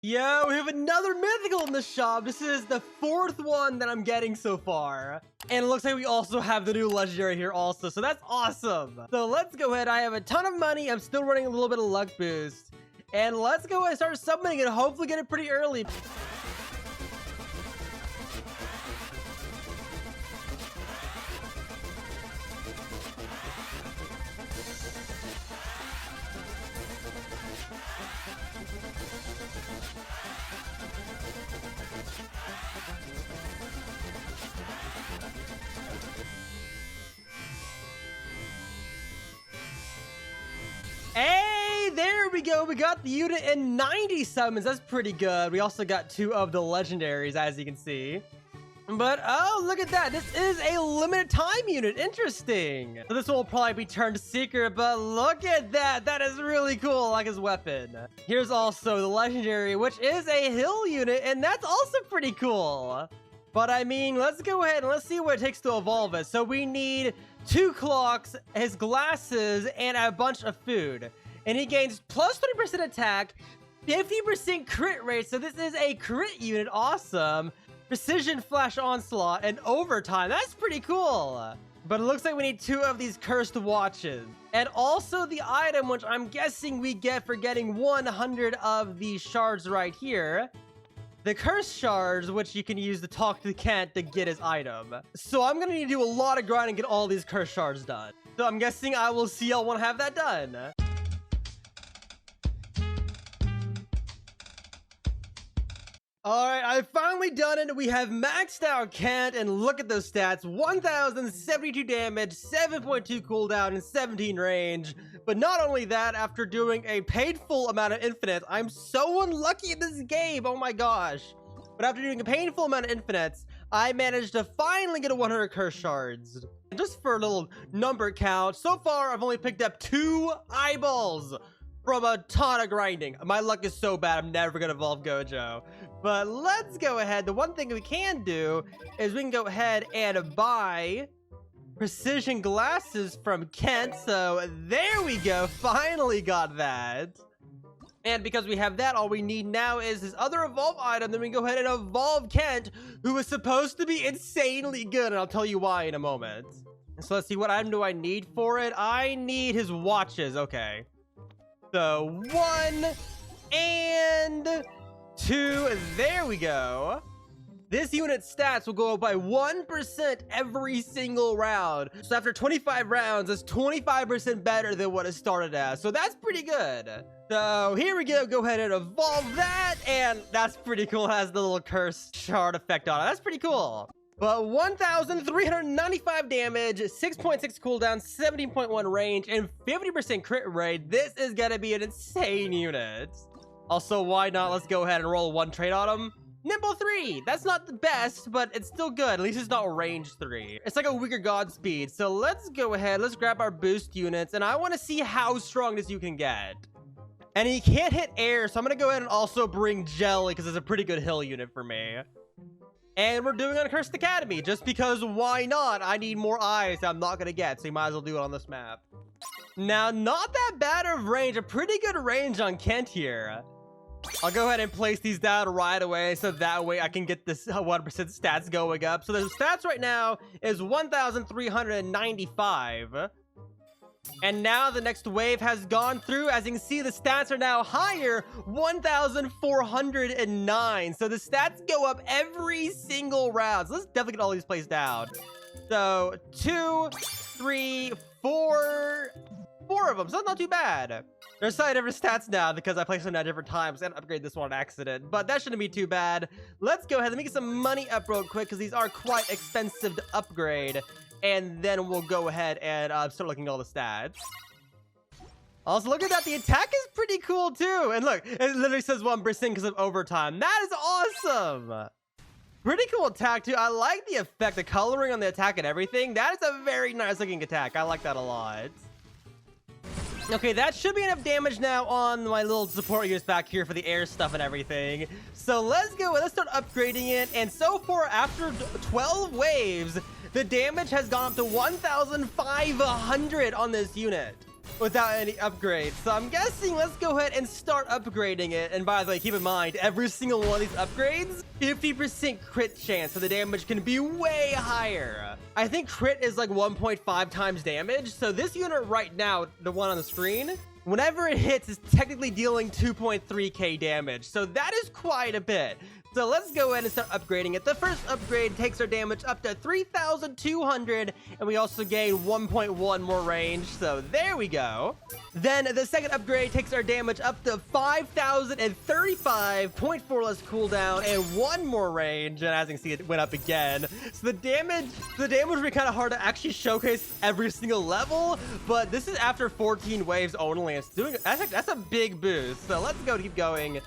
Yo, we have another mythical in the shop. This is the 4th one that I'm getting so far. And it looks like we also have the new legendary here also. So that's awesome. So let's go ahead. I have a ton of money. I'm still running a little bit of luck boost. And let's go ahead and start summoning and hopefully get it pretty early. Hey, there we go. We got the unit in 90 summons. That's pretty good. We also got 2 of the legendaries, as you can see. But, oh, look at that. This is a limited time unit. Interesting. So this one will probably be turned secret, but look at that. That is really cool. I like his weapon. Here's also the legendary, which is a hill unit, and that's also pretty cool. But, I mean, let's go ahead and let's see what it takes to evolve it. So we need 2 clocks, his glasses, and a bunch of food. And he gains plus 30% attack, 50% crit rate. So this is a crit unit. Awesome. Precision flash onslaught and overtime. That's pretty cool. But it looks like we need 2 of these cursed watches. And also the item, which I'm guessing we get for getting 100 of these shards right here. The cursed shards, which you can use to talk to Kent to get his item. So I'm gonna need to do a lot of grinding and get all these cursed shards done. So I'm guessing I will see y'all want to have that done. Alright, I've finally done it. We have maxed out Kent, and look at those stats. 1,072 damage, 7.2 cooldown, and 17 range. But not only that, after doing a painful amount of infinite, I'm so unlucky in this game, oh my gosh. But after doing a painful amount of infinites, I managed to finally get a 100 curse shards. Just for a little number count, so far I've only picked up 2 eyeballs from a ton of grinding. My luck is so bad, I'm never gonna evolve Gojo. But let's go ahead. The one thing we can do is we can go ahead and buy precision glasses from Kent. So there we go. Finally got that. And because we have that, all we need now is his other evolve item. Then we can go ahead and evolve Kent, who is supposed to be insanely good. And I'll tell you why in a moment. So let's see, what item do I need for it? I need his watches. Okay. So 1 and 2. There we go. This unit's stats will go up by 1% every single round. So after 25 rounds, it's 25% better than what it started as. So that's pretty good. So here we go. Go ahead and evolve that. And that's pretty cool. It has the little curse shard effect on it. That's pretty cool. But 1,395 damage, 6.6 cooldown, 17.1 range, and 50% crit rate. This is gonna be an insane unit. Also, why not? Let's go ahead and roll 1 trade on him. Nimble 3. That's not the best, but it's still good. At least it's not range 3. It's like a weaker Godspeed. So let's go ahead. Let's grab our boost units. And I want to see how strong this you can get. And he can't hit air. So I'm going to go ahead and also bring Jelly because it's a pretty good hill unit for me. And we're doing Uncursed Academy just because why not? I need more eyes that I'm not going to get. So you might as well do it on this map. Now, not that bad of range. A pretty good range on Kent here. I'll go ahead and place these down right away so that way I can get this 1% stats going up. So the stats right now is 1,395. And now the next wave has gone through. As you can see, the stats are now higher, 1,409. So the stats go up every single round. So let's definitely get all these placed down. So 2, 3, 4 of them. So that's not too bad. There's slightly different stats now because I placed them at different times and upgrade this one on accident. But that shouldn't be too bad. Let's go ahead. Let me get some money up real quick because these are quite expensive to upgrade. And then we'll go ahead and start looking at all the stats. Also, look at that. The attack is pretty cool too. And look, it literally says 1% because of overtime. That is awesome. Pretty cool attack too. I like the effect, the coloring on the attack and everything. That is a very nice looking attack. I like that a lot. Okay, that should be enough damage now on my little support units back here for the air stuff and everything. So let's go. Let's start upgrading it. And so far, after 12 waves, the damage has gone up to 1,500 on this unit. without any upgrades. So I'm guessing let's go ahead and start upgrading it. And by the way, keep in mind, every single one of these upgrades, 50% crit chance, so the damage can be way higher. I think crit is like 1.5 times damage. So this unit right now, the one on the screen, whenever it hits, is technically dealing 2.3k damage. So that is quite a bit. So let's go ahead and start upgrading it. The first upgrade takes our damage up to 3,200, and we also gain 1.1 more range. So there we go. Then the second upgrade takes our damage up to 5,035, 0.4 less cooldown, and 1 more range. And as you can see, it went up again. So the damage will be kind of hard to actually showcase every single level, but this is after 14 waves only. It's doing that's a big boost. So let's go keep going.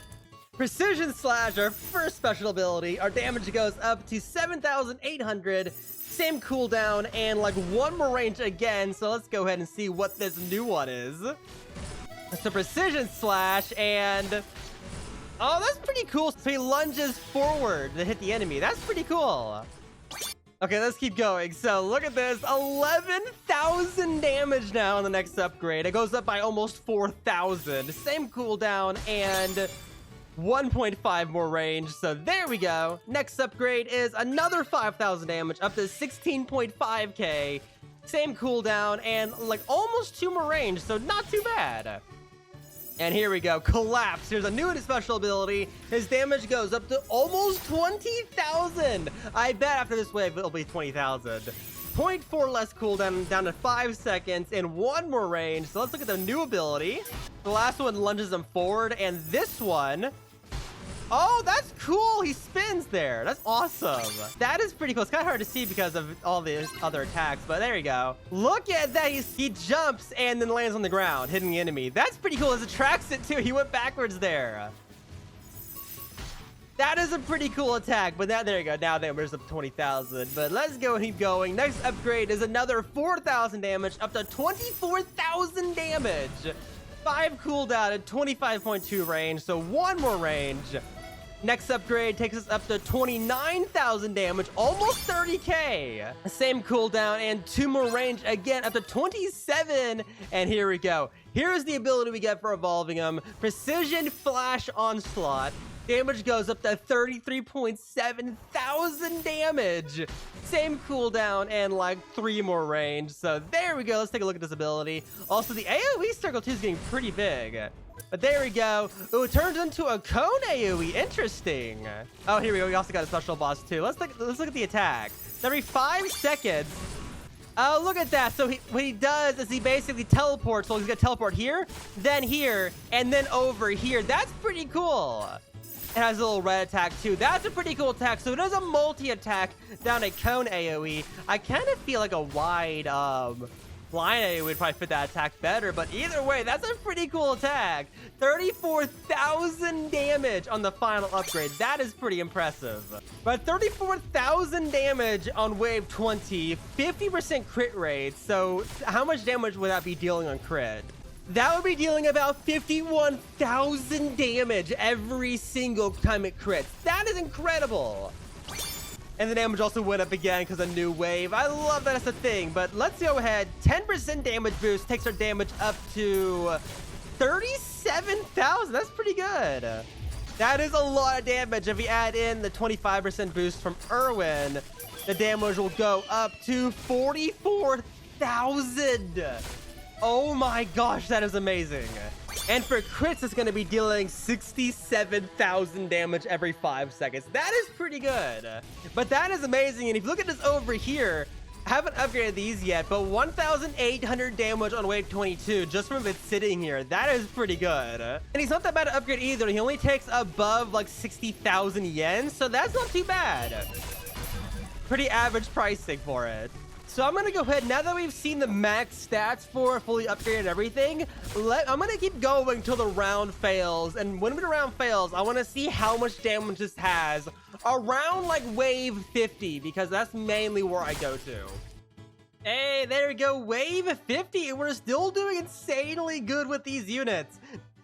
Precision Slash, our first special ability. Our damage goes up to 7,800, same cooldown, and like 1 more range again. So let's go ahead and see what this new one is. So Precision Slash, and oh, that's pretty cool. So he lunges forward to hit the enemy. That's pretty cool. Okay, let's keep going. So look at this, 11,000 damage now on the next upgrade. It goes up by almost 4,000. Same cooldown and 1.5 more range. So there we go. Next upgrade is another 5,000 damage up to 16.5k. Same cooldown and like almost 2 more range. So not too bad. And here we go. Collapse. Here's a new special ability. His damage goes up to almost 20,000. I bet after this wave it'll be 20,000. 0.4 less cooldown, down to 5 seconds, and 1 more range. So let's look at the new ability. The last one lunges him forward, and this one, oh, that's cool. He spins there. That's awesome. That is pretty cool. It's kind of hard to see because of all the other attacks, but there you go. Look at that. He jumps and then lands on the ground, hitting the enemy. That's pretty cool. It attracts it too. He went backwards there. That is a pretty cool attack, but there you go. Now there's up 20,000. But let's go and keep going. Next upgrade is another 4,000 damage, up to 24,000 damage. 5 cooldown and 25.2 range, so 1 more range. Next upgrade takes us up to 29,000 damage, almost 30k. Same cooldown and 2 more range again, up to 27. And here we go. Here's the ability we get for evolving them. Precision Flash Onslaught. Damage goes up to 33.7 thousand damage. Same cooldown and like 3 more range. So there we go. Let's take a look at this ability. Also, the AoE circle too is getting pretty big. But there we go. Ooh, it turns into a cone AoE. Interesting. Oh, here we go. We also got a special boss too. Let's look at the attack. Every 5 seconds. Oh, look at that. So what he does is he basically teleports. So he's going to teleport here, and then over here. That's pretty cool. It has a little red attack too. That's a pretty cool attack. So it does a multi-attack down a cone AoE. I kind of feel like a wide line AoE would probably fit that attack better. But either way, that's a pretty cool attack. 34,000 damage on the final upgrade. That is pretty impressive. But 34,000 damage on wave 20, 50% crit rate. So how much damage would that be dealing on crit? That would be dealing about 51,000 damage every single time it crits. That is incredible. And the damage also went up again because of new wave. I love that as a thing. But let's go ahead. 10% damage boost takes our damage up to 37,000. That's pretty good. That is a lot of damage. If we add in the 25% boost from Irwin, the damage will go up to 44,000. Oh my gosh, that is amazing. And for crits, it's going to be dealing 67,000 damage every 5 seconds. That is pretty good. But that is amazing. And if you look at this over here, I haven't upgraded these yet, but 1,800 damage on wave 22 just from it sitting here. That is pretty good. And he's not that bad to upgrade either. He only takes above like 60,000 yen, so that's not too bad. Pretty average pricing for it. So I'm going to go ahead, now that we've seen the max stats for fully upgraded everything, I'm going to keep going till the round fails. And when the round fails, I want to see how much damage this has around like wave 50, because that's mainly where I go to. Hey, there we go, wave 50. We're still doing insanely good with these units.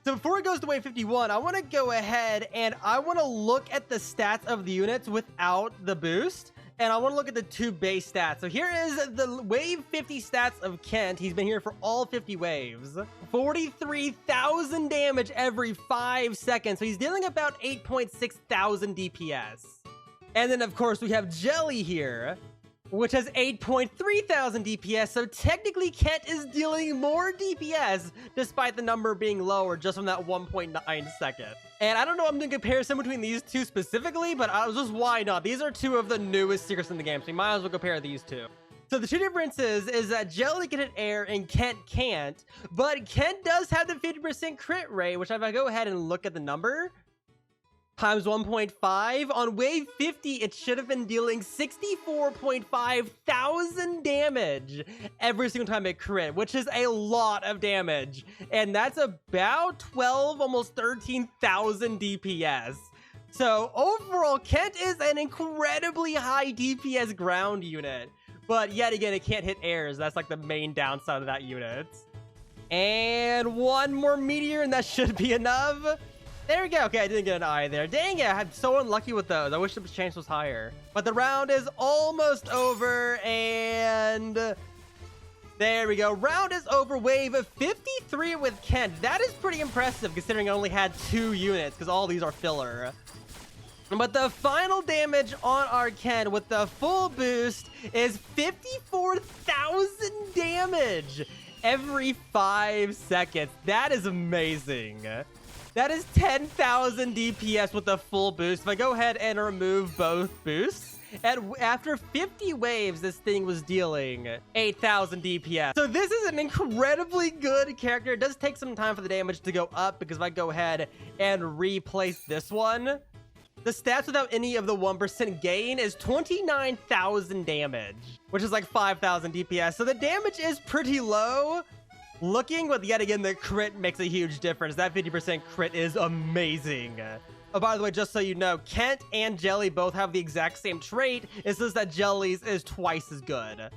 So before it goes to wave 51, I want to go ahead and I want to look at the stats of the units without the boost. And I want to look at the 2 base stats. So here is the wave 50 stats of Kent. He's been here for all 50 waves. 43,000 damage every 5 seconds. So he's dealing about 8.6 thousand DPS. And then, of course, we have Jelly here, which has 8.3 thousand DPS. So technically, Kent is dealing more DPS despite the number being lower just from that 1.9 second. And I don't know if I'm doing a comparison between these two specifically, but I was just, why not? These are 2 of the newest secrets in the game, so you might as well compare these 2. So the 2 differences is that Jelly can hit air and Kent can't, but Kent does have the 50% crit rate, which if I go ahead and look at the number, times 1.5, on wave 50, it should have been dealing 64.5 thousand damage every single time it crit, which is a lot of damage. And that's about 12, almost 13,000 DPS. So overall, Kent is an incredibly high DPS ground unit. But yet again, it can't hit airs. That's like the main downside of that unit. And 1 more meteor, and that should be enough. There we go. Okay, I didn't get an eye there. Dang it, I'm so unlucky with those. I wish the chance was higher. But the round is almost over, and there we go. Round is over. Wave of 53 with Kent. That is pretty impressive considering I only had 2 units because all these are filler. But the final damage on our Kent with the full boost is 54,000 damage every 5 seconds. That is amazing. That is 10,000 DPS with the full boost. If I go ahead and remove both boosts, and after 50 waves, this thing was dealing 8,000 DPS. So this is an incredibly good character. It does take some time for the damage to go up, because if I go ahead and replace this one, the stats without any of the 1% gain is 29,000 damage, which is like 5,000 DPS. So the damage is pretty low. Looking with, yet again, the crit makes a huge difference. That 50% crit is amazing. Oh, by the way, just so you know, Kent and Jelly both have the exact same trait. It's just that Jelly's is twice as good.